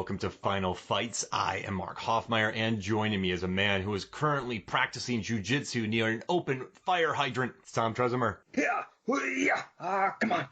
welcome to Final Fights. I am Mark Hoffmeyer, and joining me is a man who is currently practicing jiu-jitsu near an open fire hydrant. It's Tom Trezemer. Yeah, come on.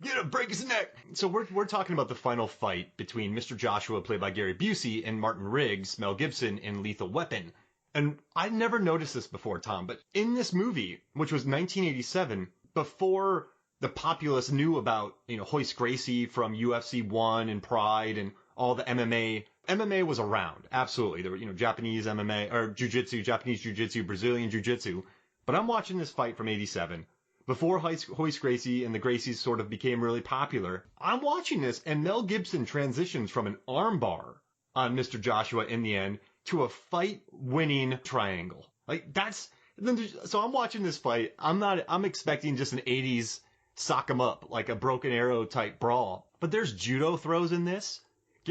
Get him, break his neck. So we're talking about the final fight between Mr. Joshua, played by Gary Busey, and Martin Riggs, Mel Gibson, in Lethal Weapon. And I'd never noticed this before, Tom, but in this movie, which was 1987, before the populace knew about, Hoist Gracie from UFC 1 and Pride and all the MMA. MMA was around, absolutely. There were, Japanese MMA, or jiu-jitsu, Japanese jiu-jitsu, Brazilian jiu-jitsu. But I'm watching this fight from 87. Before Hoist Gracie and the Gracies sort of became really popular, I'm watching this, and Mel Gibson transitions from an armbar on Mr. Joshua in the end to a fight-winning triangle. So I'm watching this fight. I'm expecting just an 80s sock 'em up, like a Broken Arrow type brawl. But there's judo throws in this.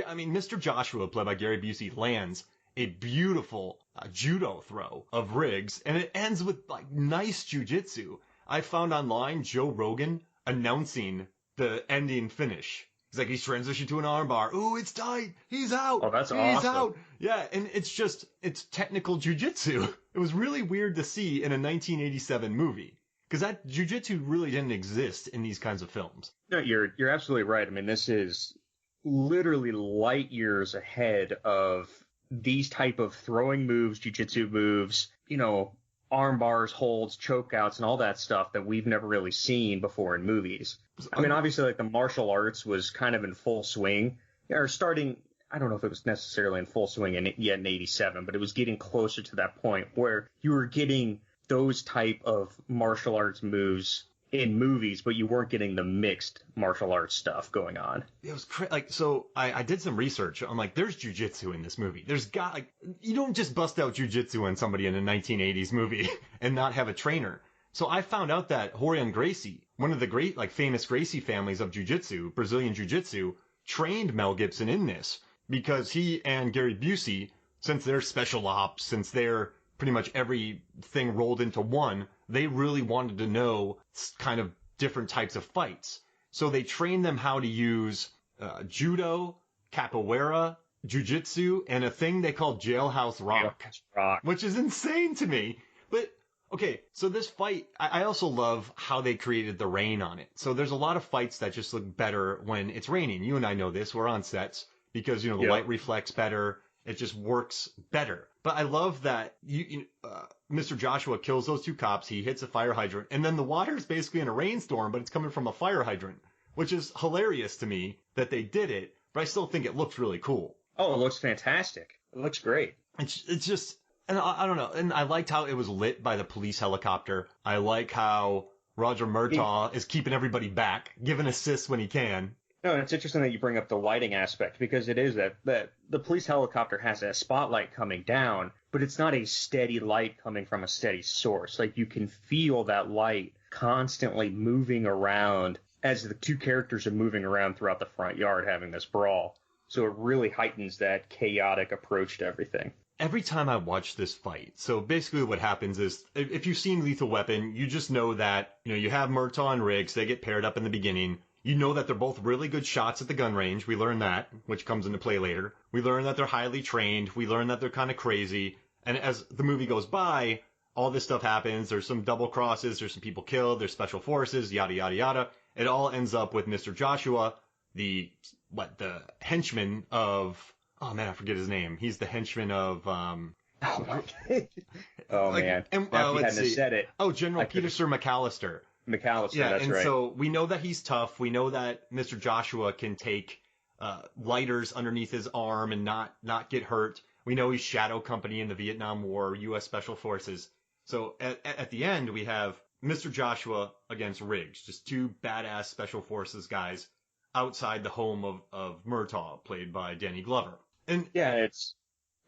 I mean, Mr. Joshua, played by Gary Busey, lands a beautiful judo throw of Riggs, and it ends with nice jujitsu. I found online Joe Rogan announcing the ending finish. He's transitioned to an armbar. Ooh, it's tight. He's out. Oh, that's He's awesome. out. Yeah, and it's technical jujitsu. It was really weird to see in a 1987 movie. Because that jiu-jitsu really didn't exist in these kinds of films. No, you're absolutely right. I mean, this is literally light years ahead of these type of throwing moves, jiu-jitsu moves, arm bars, holds, chokeouts, and all that stuff that we've never really seen before in movies. I mean, obviously, the martial arts was kind of in full swing, or starting. I don't know if it was necessarily in full swing yet in 87, but it was getting closer to that point where you were getting those type of martial arts moves in movies, but you weren't getting the mixed martial arts stuff going on. It was so I did some research. I'm like, there's jujitsu in this movie. You don't just bust out jujitsu on somebody in a 1980s movie and not have a trainer. So I found out that Rorion Gracie, one of the great, famous Gracie families of jujitsu, Brazilian jiu-jitsu, trained Mel Gibson in this because he and Gary Busey, since they're special ops, since they're pretty much everything rolled into one, they really wanted to know kind of different types of fights. So they trained them how to use judo, capoeira, jiu-jitsu, and a thing they call jailhouse rock, which is insane to me. But, okay, so this fight, I also love how they created the rain on it. So there's a lot of fights that just look better when it's raining. You and I know this. We're on sets because, the light reflects better. It just works better. But I love that Mr. Joshua kills those two cops. He hits a fire hydrant. And then the water is basically in a rainstorm, but it's coming from a fire hydrant, which is hilarious to me that they did it. But I still think it looks really cool. Oh, it looks fantastic. It looks great. It's just, and I don't know. And I liked how it was lit by the police helicopter. I like how Roger Murtaugh is keeping everybody back, giving assists when he can. No, it's interesting that you bring up the lighting aspect because it is that the police helicopter has a spotlight coming down, but it's not a steady light coming from a steady source. You can feel that light constantly moving around as the two characters are moving around throughout the front yard having this brawl. So it really heightens that chaotic approach to everything. Every time I watch this fight, so basically what happens is, if you've seen Lethal Weapon, you just know that, you have Murtaugh and Riggs, they get paired up in the beginning. You know that they're both really good shots at the gun range. We learn that, which comes into play later. We learn that they're highly trained. We learn that they're kind of crazy. And as the movie goes by, all this stuff happens. There's some double crosses. There's some people killed. There's special forces, yada, yada, yada. It all ends up with Mr. Joshua, the henchman of, oh man, I forget his name. He's the henchman of, man. And, let's see. Said it. Oh, General Peter McAllister. McAllister, yeah, that's and right. So we know that he's tough. We know that Mr. Joshua can take lighters underneath his arm and not get hurt. We know he's Shadow Company in the Vietnam War, U.S. Special Forces. So at the end, we have Mr. Joshua against Riggs, just two badass Special Forces guys outside the home of Murtaugh, played by Danny Glover. And yeah, it's...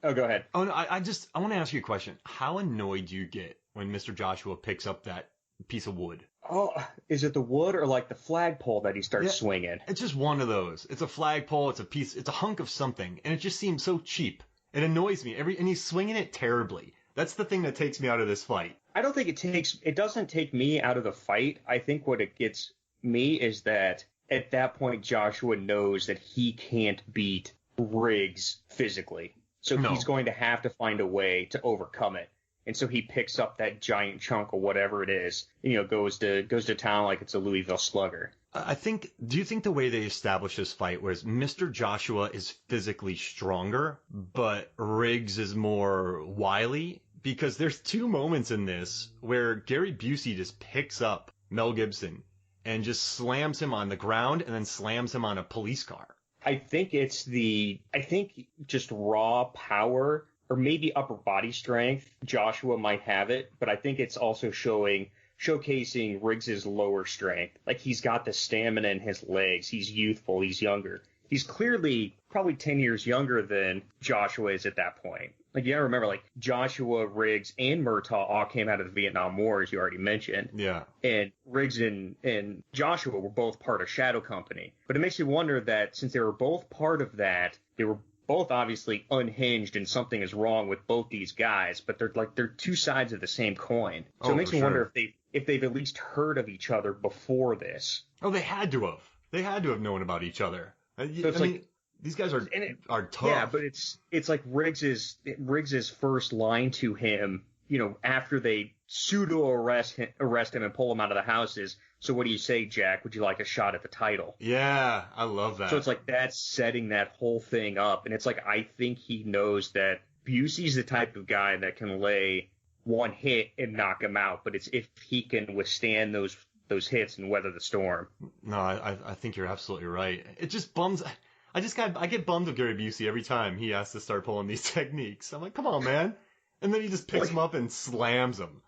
Oh, go ahead. Oh, no, I want to ask you a question. How annoyed do you get when Mr. Joshua picks up that piece of wood? Oh, is it the wood or the flagpole that he starts swinging? It's just one of those. It's a flagpole. It's a hunk of something, and it just seems so cheap. It annoys me. And he's swinging it terribly. That's the thing that takes me out of this fight. I don't think it doesn't take me out of the fight. I think what it gets me is that at that point, Joshua knows that he can't beat Riggs physically. So No. he's going to have to find a way to overcome it. And so he picks up that giant chunk of whatever it is, goes to town like it's a Louisville Slugger. Do you think the way they established this fight was Mr. Joshua is physically stronger, but Riggs is more wily? Because there's two moments in this where Gary Busey just picks up Mel Gibson and just slams him on the ground and then slams him on a police car. I think just raw power or maybe upper body strength. Joshua might have it, but I think it's also showcasing Riggs's lower strength. Like, he's got the stamina in his legs. He's youthful. He's younger. He's clearly probably 10 years younger than Joshua is at that point. Like, you gotta remember, like, Joshua, Riggs, and Murtaugh all came out of the Vietnam War, as you already mentioned. Yeah. And Riggs and Joshua were both part of Shadow Company. But it makes you wonder that since they were both part of that, they were both obviously unhinged and something is wrong with both these guys, but they're two sides of the same coin. So it makes me wonder if they've at least heard of each other before this. Oh, they had to have. They had to have known about each other. So it's like, these guys are tough. Yeah, but it's like Riggs's first line to him, after they pseudo arrest him and pull him out of the house is, "So what do you say, Jack? Would you like a shot at the title?" Yeah, I love that. So it's like that's setting that whole thing up, and it's like I think he knows that Busey's the type of guy that can lay one hit and knock him out, but it's if he can withstand those hits and weather the storm. No, I think you're absolutely right. It just bums. I get bummed with Gary Busey every time he has to start pulling these techniques. I'm like, come on, man. And then he just picks him up and slams him.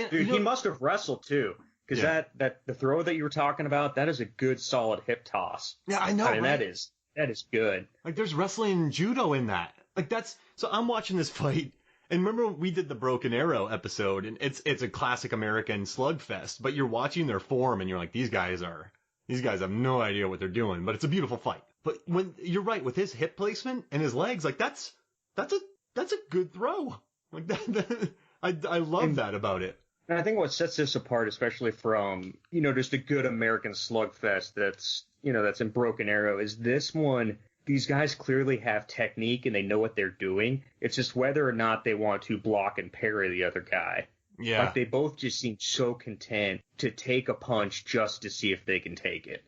He must have wrestled too, because that the throw that you were talking about, that is a good solid hip toss. Yeah, I know. I mean, right? that is good. Like, there's wrestling and judo in that. Like, so I'm watching this fight, and remember we did the Broken Arrow episode, and it's a classic American slugfest. But you're watching their form, and you're like, these guys have no idea what they're doing. But it's a beautiful fight. But when you're right with his hip placement and his legs, like that's a good throw. Like that I love that about it. And I think what sets this apart, especially from just a good American slugfest that's in Broken Arrow, is this one. These guys clearly have technique and they know what they're doing. It's just whether or not they want to block and parry the other guy. Yeah. Like, they both just seem so content to take a punch just to see if they can take it.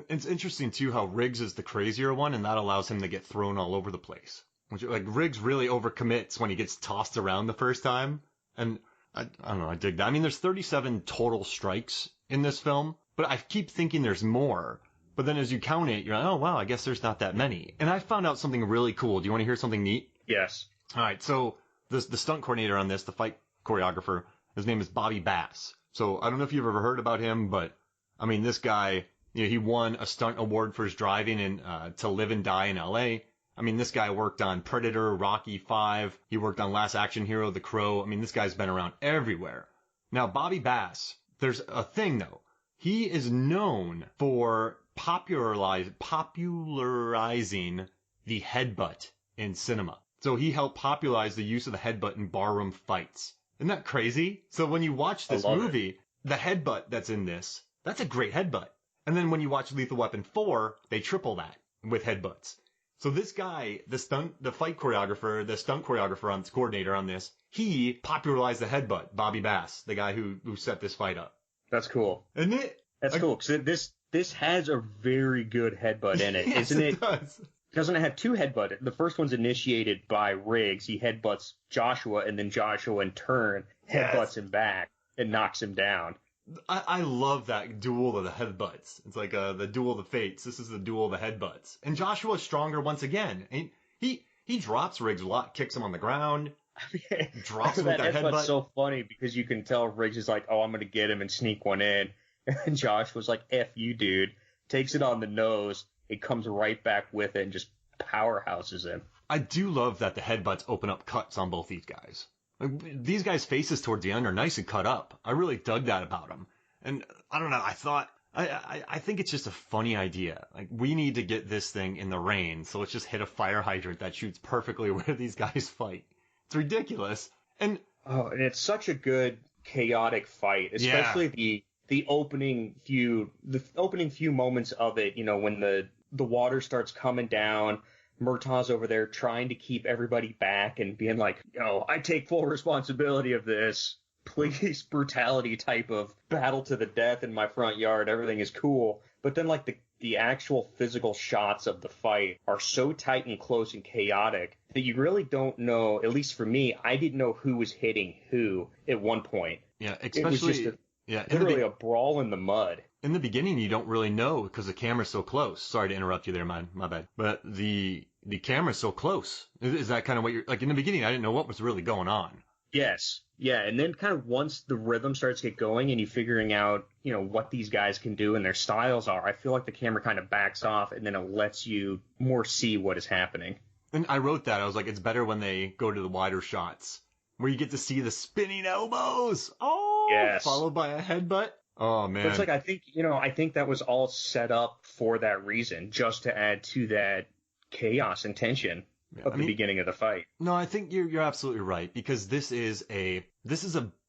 It's interesting, too, how Riggs is the crazier one, and that allows him to get thrown all over the place. Like, Riggs really overcommits when he gets tossed around the first time. And I don't know, I dig that. I mean, there's 37 total strikes in this film, but I keep thinking there's more. But then as you count it, you're like, oh, wow, I guess there's not that many. And I found out something really cool. Do you want to hear something neat? Yes. All right, so the stunt coordinator on this, the fight choreographer, his name is Bobby Bass. So I don't know if you've ever heard about him, but, I mean, this guy, he won a stunt award for his driving in To Live and Die in L.A. I mean, this guy worked on Predator, Rocky V. He worked on Last Action Hero, The Crow. I mean, this guy's been around everywhere. Now, Bobby Bass, there's a thing, though. He is known for popularizing the headbutt in cinema. So he helped popularize the use of the headbutt in barroom fights. Isn't that crazy? So when you watch this movie, the headbutt that's in this, that's a great headbutt. And then when you watch Lethal Weapon 4, they triple that with headbutts. So this guy, the stunt choreographer, coordinator on this, he popularized the headbutt, Bobby Bass, the guy who set this fight up. That's cool. Isn't it? That's cool, because this has a very good headbutt in it, yes, isn't it? It does. Doesn't it have two headbutts? The first one's initiated by Riggs. He headbutts Joshua, and then Joshua in turn headbutts him back and knocks him down. I love that duel of the headbutts. It's like the duel of the fates. This is the duel of the headbutts. And Joshua's stronger once again. He drops Riggs a lot, kicks him on the ground, drops him with that headbutt. Headbutt's so funny because you can tell Riggs is like, oh, I'm going to get him and sneak one in. And Josh was like, F you, dude. Takes it on the nose. It comes right back with it and just powerhouses him. I do love that the headbutts open up cuts on both these guys. Like, these guys' faces towards the end are nice and cut up. I really dug that about them. And I don't know, I think it's just a funny idea. Like, we need to get this thing in the rain, so let's just hit a fire hydrant that shoots perfectly where these guys fight. It's ridiculous. And it's such a good chaotic fight, especially the the opening few moments of it, you know, when the water starts coming down, Murtaugh's over there trying to keep everybody back and being like, yo, I take full responsibility of this. Police brutality type of battle to the death in my front yard. Everything is cool. But then like the actual physical shots of the fight are so tight and close and chaotic that you really don't know, at least for me, I didn't know who was hitting who at one point. Yeah, It was just literally a brawl in the mud. In the beginning, you don't really know because the camera's so close. Sorry to interrupt you there, my bad. But the camera's so close. Is that kind of what you're like? In the beginning, I didn't know what was really going on. Yes. Yeah. And then kind of once the rhythm starts to get going and you figuring out, you know, what these guys can do and their styles are, I feel like the camera kind of backs off and then it lets you more see what is happening. And I wrote that. I was like, it's better when they go to the wider shots where you get to see the spinning elbows. Oh, yes. Followed by a headbutt. Oh, man. But it's like, I think that was all set up for that reason, just to add to that chaos and tension of the beginning of the fight. No, I think you're absolutely right, because this is a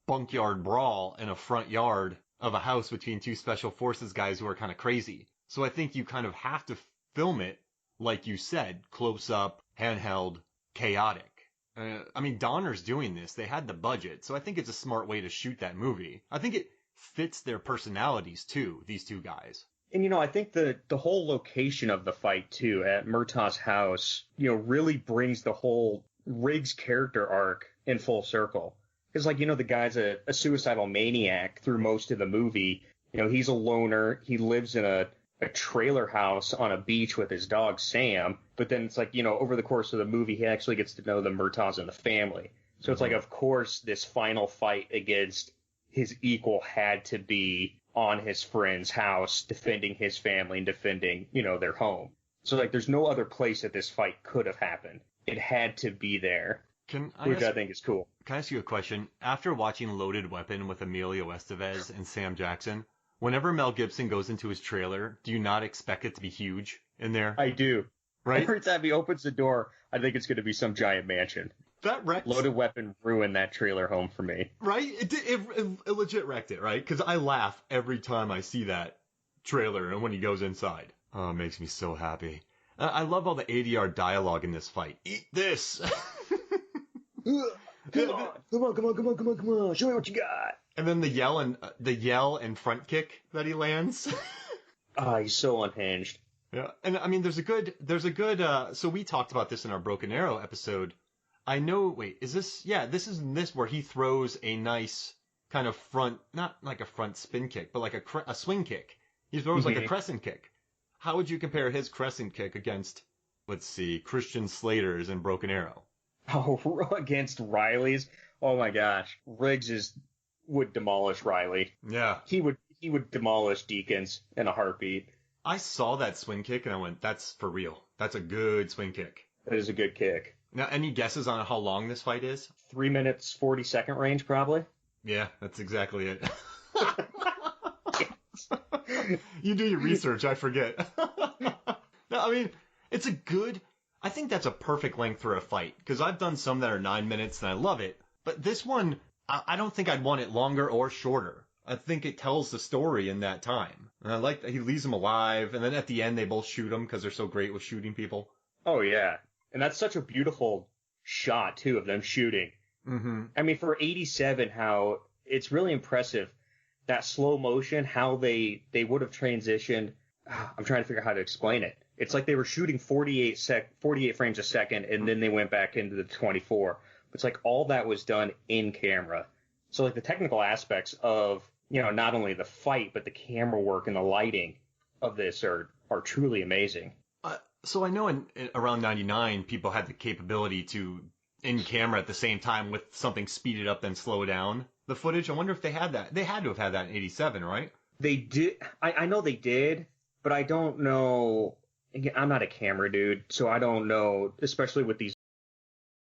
bunkyard brawl in a front yard of a house between two special forces guys who are kind of crazy. So I think you kind of have to film it, like you said, close up, handheld, chaotic. I mean, Donner's doing this. They had the budget, so I think it's a smart way to shoot that movie. I think it fits their personalities too, these two guys. And, you know, I think the whole location of the fight, too, at Murtaugh's house, you know, really brings the whole Riggs character arc in full circle. Because, like, you know, the guy's a suicidal maniac through most of the movie. You know, he's a loner. He lives in a trailer house on a beach with his dog, Sam. But then it's like, you know, over the course of the movie, he actually gets to know the Murtaughs and the family. So it's like, of course, this final fight against his equal had to be on his friend's house, defending his family and defending, you know, their home. So, like, there's no other place that this fight could have happened. It had to be there, which I think is cool. Can I ask you a question? After watching Loaded Weapon with Emilio Estevez and Sam Jackson, whenever Mel Gibson goes into his trailer, do you not expect it to be huge in there? I do. Right? Every time he opens the door, I think it's going to be some giant mansion. That wrecked. Loaded Weapon ruined that trailer home for me. Right? It legit wrecked it, right? Because I laugh every time I see that trailer and when he goes inside. Oh, it makes me so happy. I love all the ADR dialogue in this fight. Eat this! Come on. Show me what you got. And then the yell and front kick that he lands. He's so unhinged. Yeah. And I mean, there's a good, so we talked about this in our Broken Arrow episode. I know, wait, this is where he throws a nice kind of front, not like a front spin kick, but like a swing kick. He throws like a crescent kick. How would you compare his crescent kick against, let's see, Christian Slater's in Broken Arrow? Oh, against Riley's? Oh my gosh. Riggs would demolish Riley. Yeah. He would demolish Deakins in a heartbeat. I saw that swing kick and I went, that's for real. That's a good swing kick. That is a good kick. Now, any guesses on how long this fight is? 3 minutes, 40-second range, probably. Yeah, that's exactly it. You do your research, I forget. No, I mean, I think that's a perfect length for a fight, because I've done some that are 9 minutes and I love it, but this one, I don't think I'd want it longer or shorter. I think it tells the story in that time. And I like that he leaves them alive, and then at the end they both shoot him because they're so great with shooting people. Oh, yeah. And that's such a beautiful shot, too, of them shooting. Mm-hmm. I mean, for 87, how it's really impressive, that slow motion, how they would have transitioned. I'm trying to figure out how to explain it. It's like they were shooting 48 frames a second, and then they went back into the 24. It's like all that was done in camera. So, like, the technical aspects of, you know, not only the fight, but the camera work and the lighting of this are truly amazing. So I know in around 99, people had the capability to, in camera at the same time with something speeded up then slow down the footage. I wonder if they had that. They had to have had that in 87, right? They did. I know they did, but I don't know. Again, I'm not a camera dude, so I don't know, especially with these